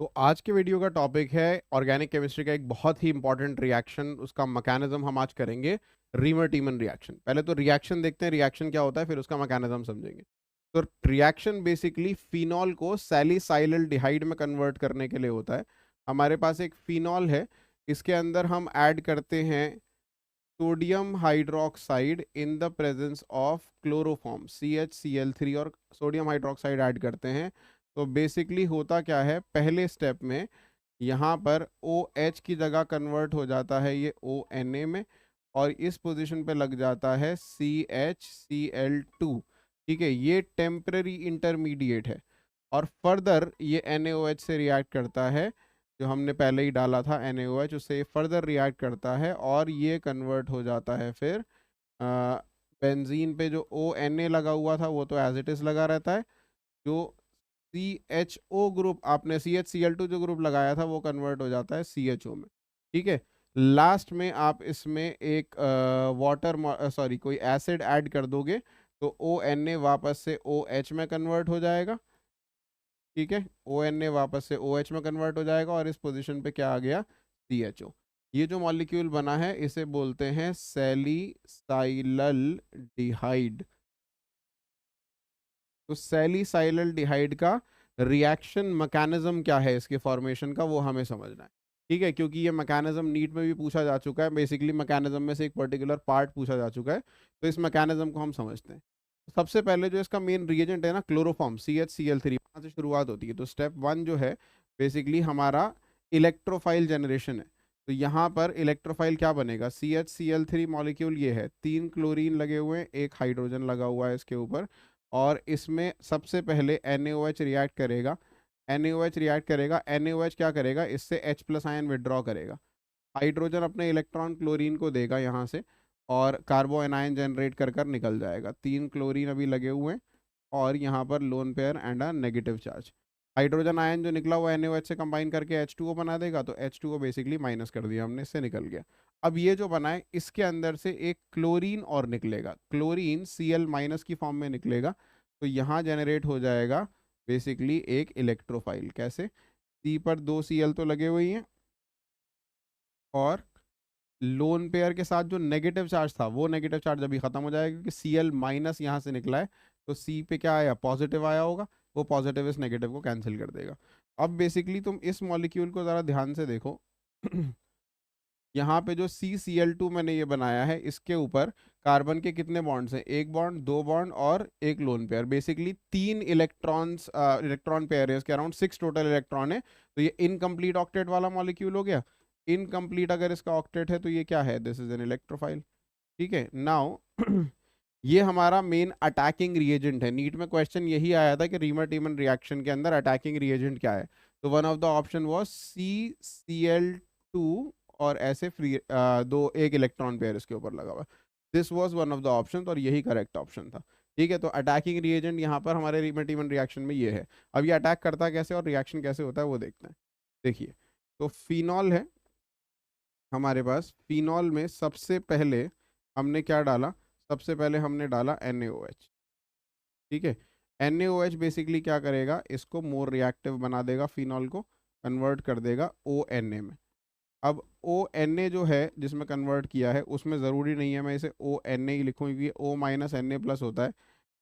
तो आज के वीडियो का टॉपिक है ऑर्गेनिक केमिस्ट्री का एक बहुत ही इंपॉर्टेंट रिएक्शन, उसका मैकेनिज्म हम आज करेंगे। Reamer टीमन reaction. पहले तो रिएक्शन देखते हैं, रिएक्शन क्या होता है, फिर उसका मैकेनिज्म समझेंगे। तो रिएक्शन बेसिकली फिनॉल को सैलिसाइलल डिहाइड में कन्वर्ट करने के लिए होता है। हमारे पास एक फिनॉल है, इसके अंदर हम ऐड करते हैं sodium hydroxide in the presence of chloroform CHCl3, और सोडियम हाइड्रोक्साइड ऐड करते हैं। तो बेसिकली होता क्या है, पहले स्टेप में यहाँ पर OH की जगह कन्वर्ट हो जाता है ये ONA में, और इस पोजीशन पे लग जाता है CHCl2। ठीक है, ये टेम्पररी इंटरमीडिएट है। और फर्दर ये NaOH से रिएक्ट करता है, जो हमने पहले ही डाला था NaOH, उससे फर्दर रिएक्ट करता है और ये कन्वर्ट हो जाता है फिर बेंजीन पे जो ONA लगा हुआ था वो तो एज इट इज लगा रहता है। जो CHO ग्रुप, आपने CHCl2 जो ग्रुप लगाया था वो कन्वर्ट हो जाता है CHO में। ठीक है, लास्ट में आप इसमें एक वाटर सॉरी कोई एसिड ऐड कर दोगे तो ONA वापस से OH में कन्वर्ट हो जाएगा। ठीक है, ONA वापस से OH में कन्वर्ट हो जाएगा और इस पोजीशन पे क्या आ गया, CHO। ये जो मॉलिक्यूल बना है इसे बोलते हैं सैलिसाइलल डिहाइड। तो सैलिसाइलल डिहाइड का रिएक्शन मैकेनिज्म क्या है इसके फॉर्मेशन का, वो हमें समझना है। ठीक है, क्योंकि ये मैकेनिज्म नीट में भी पूछा जा चुका है। बेसिकली मैकेनिज्म में से एक पर्टिकुलर पार्ट पूछा जा चुका है, तो इस मैकेनिज्म को हम समझते हैं। सबसे पहले जो इसका मेन रिएजेंट है ना, क्लोरोफॉर्म CHCl3, वहाँ से शुरुआत होती है। तो स्टेप वन जो है बेसिकली हमारा इलेक्ट्रोफाइल जनरेशन है। तो यहाँ पर इलेक्ट्रोफाइल क्या बनेगा, CHCl3 मॉलिक्यूल ये है, 3 क्लोरीन लगे हुए हैं, एक हाइड्रोजन लगा हुआ है इसके ऊपर। और इसमें सबसे पहले NaOH रिएक्ट करेगा। NaOH रिएक्ट करेगा, NaOH क्या करेगा, इससे H+ आयन विड्रॉ करेगा। हाइड्रोजन अपने इलेक्ट्रॉन क्लोरीन को देगा यहाँ से, और कार्बो एनायन जनरेट कर कर निकल जाएगा। 3 क्लोरीन अभी लगे हुए हैं और यहाँ पर lone pair and a negative charge. Hydrogen ion जो निकला वो NaOH से कंबाइन करके H2O बना देगा, तो H2O बेसिकली माइनस कर दिया हमने, इससे निकल गया। अब ये जो बना है इसके अंदर से एक क्लोरीन और निकलेगा, क्लोरीन Cl- की फॉर्म में निकलेगा। तो यहाँ जनरेट हो जाएगा बेसिकली एक इलेक्ट्रोफाइल। कैसे, C पर 2 Cl तो लगे हुए ही हैं, और लोन पेयर के साथ जो नेगेटिव चार्ज था वो नेगेटिव चार्ज अभी खत्म हो जाएगा, क्योंकि Cl- यहाँ से निकला है। तो C पे क्या आया, पॉजिटिव आया होगा, वो पॉजिटिव इस नेगेटिव को कैंसिल कर देगा। अब बेसिकली तुम इस मॉलिक्यूल को ज़रा ध्यान से देखो। यहाँ पे जो CCl2 मैंने ये बनाया है, इसके ऊपर कार्बन के कितने बॉन्ड्स हैं, एक बॉन्ड, दो बॉन्ड और एक lone pair. Basically 3 electrons, electron pair है इसके, अराउंड 6 टोटल इलेक्ट्रॉन है। तो ये इनकम्प्लीट ऑक्टेट वाला मॉलिक्यूल हो गया। इनकम्प्लीट अगर इसका ऑक्टेट है तो ये क्या है, दिस इज एन इलेक्ट्रोफाइल। ठीक है, नाउ ये हमारा मेन अटैकिंग रिएजेंट है। नीट में क्वेश्चन यही आया था कि रीमर टीमन रिएक्शन के अंदर अटैकिंग रिएजेंट क्या है। तो one of the option was CCl2, और ऐसे फ्री दो एक इलेक्ट्रॉन पेयर इसके ऊपर लगा हुआ। This was one of the option, और यही करेक्ट ऑप्शन था। ठीक है, तो अटैकिंग रिएजेंट यहाँ पर हमारे रीमर टीमन रिएक्शन में ये है। अब ये अटैक करता कैसे और रिएक्शन कैसे होता है वो देखते हैं। देखिए, तो फिनॉल है हमारे पास। फिनॉल में सबसे पहले हमने क्या डाला, सबसे पहले हमने डाला NaOH। ठीक है, NaOH बेसिकली क्या करेगा, इसको मोर रिएक्टिव बना देगा, फिनॉल को कन्वर्ट कर देगा ONA में। अब ONA जो है जिसमें कन्वर्ट किया है, उसमें ज़रूरी नहीं है मैं इसे ONA ही लिखूँ, क्योंकि O- Na+ होता है।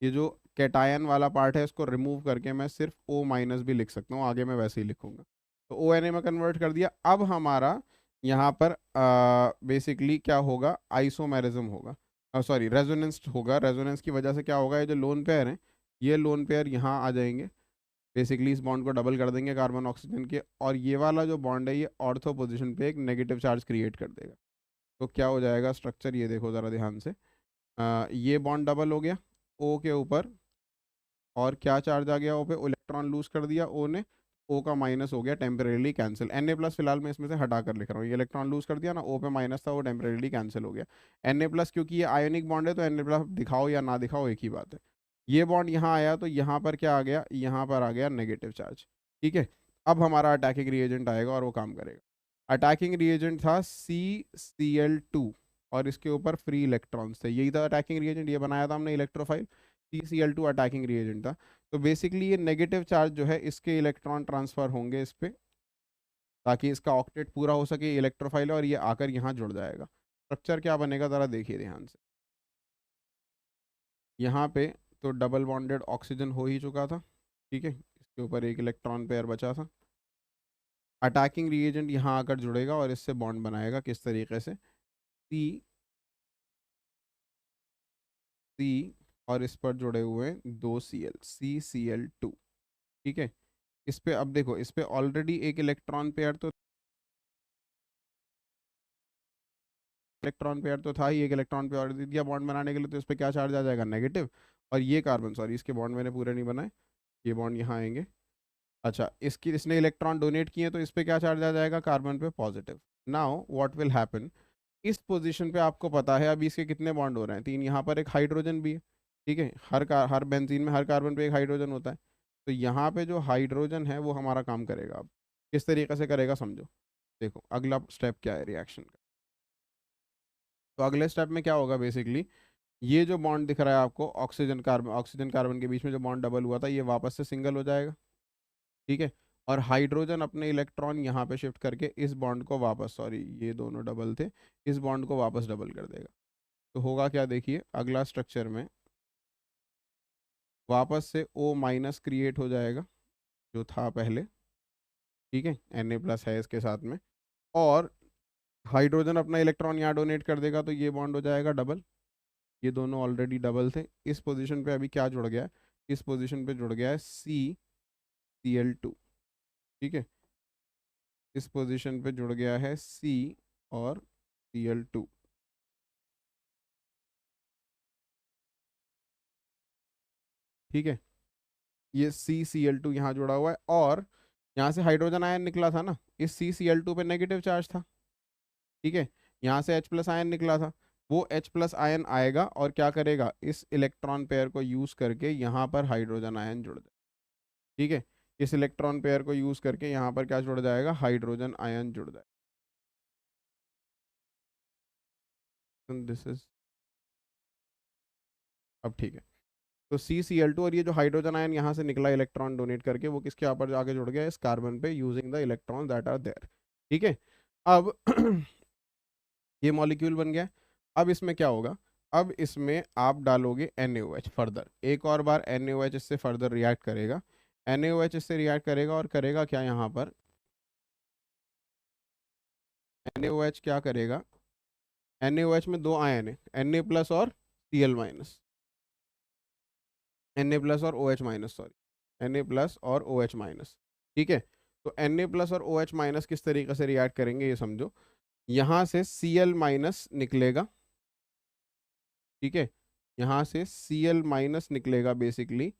ये जो कैटायन वाला पार्ट है इसको रिमूव करके मैं सिर्फ O- भी लिख सकता हूँ, आगे मैं वैसे ही लिखूंगा। तो ONA में कन्वर्ट कर दिया। अब हमारा यहाँ पर बेसिकली क्या होगा, आइसोमेरिज्म होगा, सॉरी रेजोनेंस होगा। रेजोनेंस की वजह से क्या होगा, ये जो लोन पेयर हैं ये लोन पेयर यहाँ आ जाएंगे। बेसिकली इस बॉन्ड को डबल कर देंगे कार्बन ऑक्सीजन के, और ये वाला जो बॉन्ड है ये ऑर्थो पोजीशन पे एक नेगेटिव चार्ज क्रिएट कर देगा। तो क्या हो जाएगा स्ट्रक्चर, ये देखो ज़रा ध्यान से। ये बॉन्ड डबल हो गया O के ऊपर, और क्या चार्ज आ गया O पे, इलेक्ट्रॉन लूज कर दिया O ने, O का माइनस हो गया टेम्परेली कैंसिल। Na+ फिलहाल मैं इसमें से हटा कर लिख रहा हूँ, ये इलेक्ट्रॉन लूज कर दिया ना, O पे माइनस था वो टेम्परेली कैंसिल हो गया। Na+ क्योंकि ये आयोनिक बॉन्ड है तो Na+ दिखाओ या ना दिखाओ एक ही बात है। ये बॉन्ड यहाँ आया तो यहाँ पर क्या आ गया, यहाँ पर आ गया नेगेटिव चार्ज। ठीक है, अब हमारा अटैकिंग रिएजेंट आएगा और वो काम करेगा। अटैकिंग रिएजेंट था CCl2, और इसके ऊपर फ्री इलेक्ट्रॉन्स थे, यही था अटैकिंग रिएजेंट, ये बनाया था हमने इलेक्ट्रोफाइल। CCl2 अटैकिंग रिएजेंट था। तो बेसिकली ये नेगेटिव चार्ज जो है इसके इलेक्ट्रॉन ट्रांसफर होंगे इस पे, ताकि इसका ऑक्टेट पूरा हो सके, इलेक्ट्रोफाइल है और ये आकर यहाँ जुड़ जाएगा। स्ट्रक्चर क्या बनेगा ज़रा देखिए ध्यान से। यहाँ पे तो डबल बॉन्डेड ऑक्सीजन हो ही चुका था, ठीक है, इसके ऊपर एक इलेक्ट्रॉन पेयर बचा था। अटैकिंग रिएजेंट यहाँ आकर जुड़ेगा और इससे बॉन्ड बनाएगा किस तरीके से, सी सी और इस पर जुड़े हुए हैं दो Cl, CCl2, ठीक है। इस पे अब देखो, इस पे ऑलरेडी एक इलेक्ट्रॉन पेयर तो था ही, एक इलेक्ट्रॉन पेयर और दे दिया बॉन्ड बनाने के लिए, तो इस पे क्या चार्ज आ जाएगा, नेगेटिव। और ये कार्बन, सॉरी इसके बॉन्ड मैंने पूरे नहीं बनाए, ये बॉन्ड यहाँ आएंगे। अच्छा, इसने इलेक्ट्रॉन डोनेट किए तो इस पे क्या चार्ज आ जाएगा, कार्बन पे positive. Now what will happen, इस पोजीशन पे आपको पता है अभी इसके कितने बॉन्ड हो रहे हैं, 3, यहाँ पर एक हाइड्रोजन भी है, ठीक है, हर बेंजीन में हर कार्बन पे एक हाइड्रोजन होता है। तो यहाँ पे जो हाइड्रोजन है वो हमारा काम करेगा। अब किस तरीके से करेगा समझो, देखो अगला स्टेप क्या है रिएक्शन का। तो अगले स्टेप में क्या होगा, बेसिकली ये जो बॉन्ड दिख रहा है आपको, ऑक्सीजन कार्बन के बीच में जो बॉन्ड डबल हुआ था, ये वापस से सिंगल हो जाएगा, ठीक है। और हाइड्रोजन अपने इलेक्ट्रॉन यहाँ पे शिफ्ट करके इस बॉन्ड को वापस, सॉरी ये दोनों डबल थे, इस बॉन्ड को वापस डबल कर देगा। तो होगा क्या, देखिए अगला स्ट्रक्चर में वापस से O माइनस क्रिएट हो जाएगा जो था पहले, ठीक है, Na+ है इसके साथ में। और हाइड्रोजन अपना इलेक्ट्रॉन यहाँ डोनेट कर देगा, तो ये बॉन्ड हो जाएगा डबल। ये दोनों ऑलरेडी डबल थे। इस पोजीशन पे अभी क्या जुड़ गया है, इस पोजीशन पे जुड़ गया है CCl2, ठीक है, इस पोजीशन पे जुड़ गया है C और Cl2, ठीक है। ये CCl2 यहाँ जुड़ा हुआ है, और यहाँ से हाइड्रोजन आयन निकला था ना, इस CCl2 पे नेगेटिव चार्ज था, ठीक है। यहाँ से H+ आयन निकला था, वो H+ आयन आएगा और क्या करेगा, इस इलेक्ट्रॉन पेयर को यूज करके यहाँ पर हाइड्रोजन आयन जुड़ जाए, ठीक है। इस इलेक्ट्रॉन पेयर को यूज करके यहाँ पर क्या जुड़ जाएगा, हाइड्रोजन आयन जुड़ जाएगा। दिस इज, अब ठीक है। तो CCl2 और ये जो हाइड्रोजन आयन यहाँ से निकला इलेक्ट्रॉन डोनेट करके, वो किसके ऊपर आके जुड़ गया, इस कार्बन पे, using the electron that are there, ठीक है। अब ये मॉलिक्यूल बन गया। अब इसमें क्या होगा, अब इसमें आप डालोगे NaOH फर्दर, एक और बार NaOH इससे फर्दर रिएक्ट करेगा। NaOH इससे रिएक्ट करेगा और करेगा क्या, यहाँ पर NaOH क्या करेगा, NaOH में दो आयन है, Na+ और Cl-, Na+ और OH-, सॉरी Na+ और OH-, ठीक है। तो Na+ और OH- किस तरीके से रिएक्ट करेंगे ये समझो। यहाँ से Cl- निकलेगा, ठीक है, यहाँ से Cl- निकलेगा बेसिकली,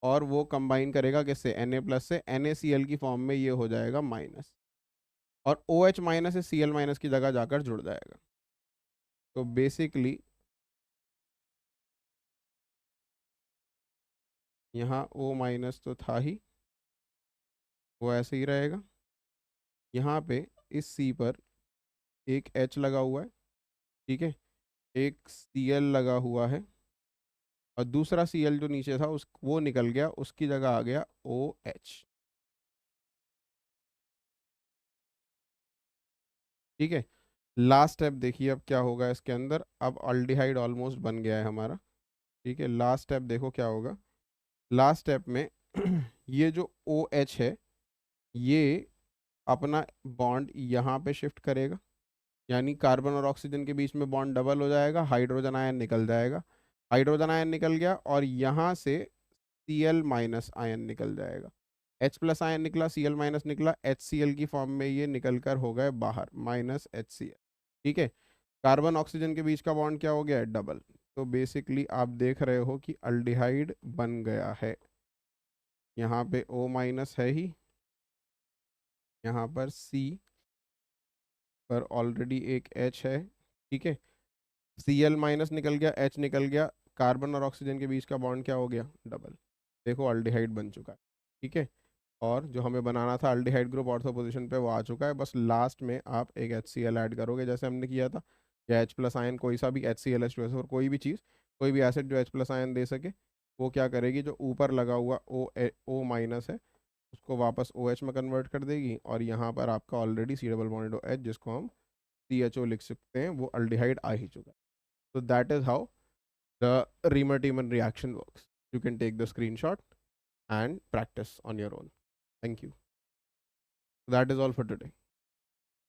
और वो कंबाइन करेगा किससे, Na+ से, NaCl की फॉर्म में ये हो जाएगा माइनस, और OH- से Cl- की जगह जाकर जुड़ जाएगा। तो बेसिकली यहाँ O- तो था ही, वो ऐसे ही रहेगा। यहाँ पे इस C पर एक H लगा हुआ है, ठीक है, एक Cl लगा हुआ है, और दूसरा Cl जो नीचे था उस वो निकल गया, उसकी जगह आ गया OH, ठीक है। लास्ट स्टेप देखिए अब क्या होगा इसके अंदर। अब अल्डिहाइड ऑलमोस्ट बन गया है हमारा, ठीक है। लास्ट स्टेप देखो क्या होगा, लास्ट स्टेप में ये जो OH है, ये अपना बॉन्ड यहाँ पे शिफ्ट करेगा, यानी कार्बन और ऑक्सीजन के बीच में बॉन्ड डबल हो जाएगा, हाइड्रोजन आयन निकल जाएगा, हाइड्रोजन आयन निकल गया, और यहाँ से Cl- आयन निकल जाएगा, H+ आयन निकला, Cl- निकला, HCl की फॉर्म में ये निकल कर हो गए बाहर, -HCl, ठीक है। कार्बन ऑक्सीजन के बीच का बॉन्ड क्या हो गया, डबल। तो बेसिकली आप देख रहे हो कि अल्डिहाइड बन गया है। यहाँ पे O- है ही, यहाँ पर C पर ऑलरेडी एक H है, ठीक है। Cl- निकल गया, H निकल गया, कार्बन और ऑक्सीजन के बीच का बॉन्ड क्या हो गया, डबल। देखो अल्डिहाइड बन चुका है, ठीक है। और जो हमें बनाना था अल्डिहाइड ग्रुप ऑर्थो पोजीशन पे, वो आ चुका है। बस लास्ट में आप एक HCl ऐड करोगे जैसे हमने किया था, या H+ आयन, कोई सा भी HCl, H2SO, कोई भी चीज़, कोई भी एसिड जो H+ आयन दे सके, वो क्या करेगी, जो ऊपर लगा हुआ ओ माइनस है उसको वापस OH में कन्वर्ट कर देगी, और यहाँ पर आपका already C double bond OH जिसको हम CHO लिख सकते हैं, वो अल्डिहाइड आ ही चुका है. So that is how the Riemann-Tiemann reaction works. You can take the screenshot and practice on your own. Thank you. That is all for today.